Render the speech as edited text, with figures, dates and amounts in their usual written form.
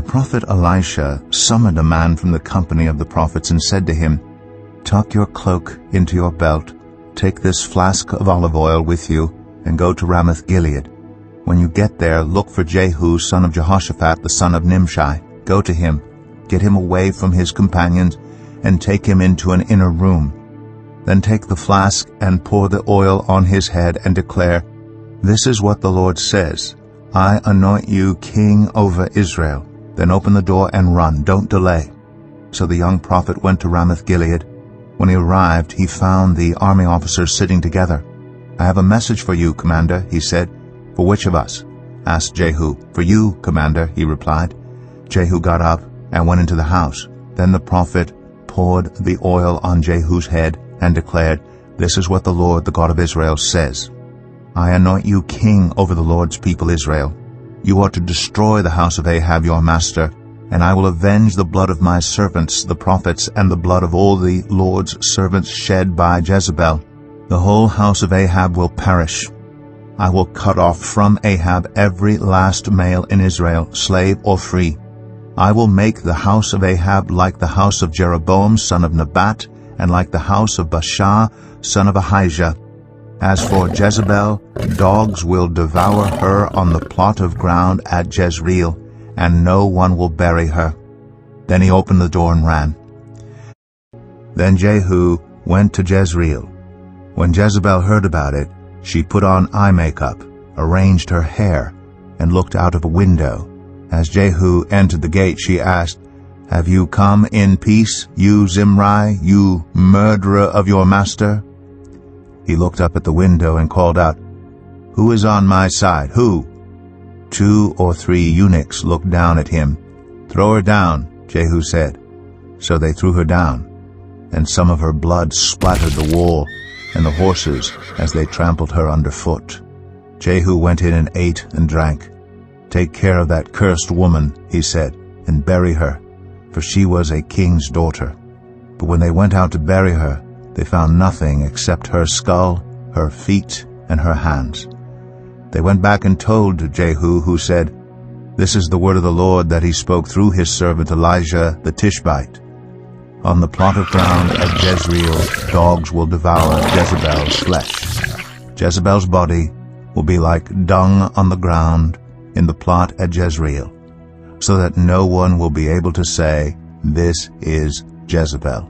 prophet Elisha summoned a man from the company of the prophets and said to him, "Tuck your cloak into your belt, take this flask of olive oil with you, and go to Ramoth-Gilead. When you get there, look for Jehu, son of Jehoshaphat, the son of Nimshi. Go to him, get him away from his companions, and take him into an inner room. Then take the flask and pour the oil on his head and declare, 'This is what the Lord says, I anoint you king over Israel.' Then open the door and run, don't delay." So the young prophet went to Ramoth-Gilead. When he arrived, he found the army officers sitting together. "I have a message for you, Commander," he said. "For which of us?" asked Jehu. "For you, Commander," he replied. Jehu got up and went into the house. Then the prophet poured the oil on Jehu's head and declared, "This is what the Lord, the God of Israel, says. I anoint you king over the Lord's people Israel. You are to destroy the house of Ahab your master, and I will avenge the blood of my servants, the prophets, and the blood of all the Lord's servants shed by Jezebel. The whole house of Ahab will perish. I will cut off from Ahab every last male in Israel, slave or free. I will make the house of Ahab like the house of Jeroboam, son of Nebat, and like the house of Baasha, son of Ahijah. As for Jezebel, dogs will devour her on the plot of ground at Jezreel, and no one will bury her." Then he opened the door and ran. Then Jehu went to Jezreel. When Jezebel heard about it, she put on eye makeup, arranged her hair, and looked out of a window. As Jehu entered the gate, she asked, "Have you come in peace, you Zimri, you murderer of your master?" He looked up at the window and called out, "Who is on my side? Who?" 2 or 3 eunuchs looked down at him. "Throw her down," Jehu said. So they threw her down, and some of her blood splattered the wall and the horses as they trampled her underfoot. Jehu went in and ate and drank. "Take care of that cursed woman," he said, "and bury her, for she was a king's daughter." But when they went out to bury her, they found nothing except her skull, her feet, and her hands. They went back and told Jehu, who said, "This is the word of the Lord that he spoke through his servant Elijah the Tishbite. On the plot of ground at Jezreel, dogs will devour Jezebel's flesh. Jezebel's body will be like dung on the ground in the plot at Jezreel, so that no one will be able to say, 'This is Jezebel.'"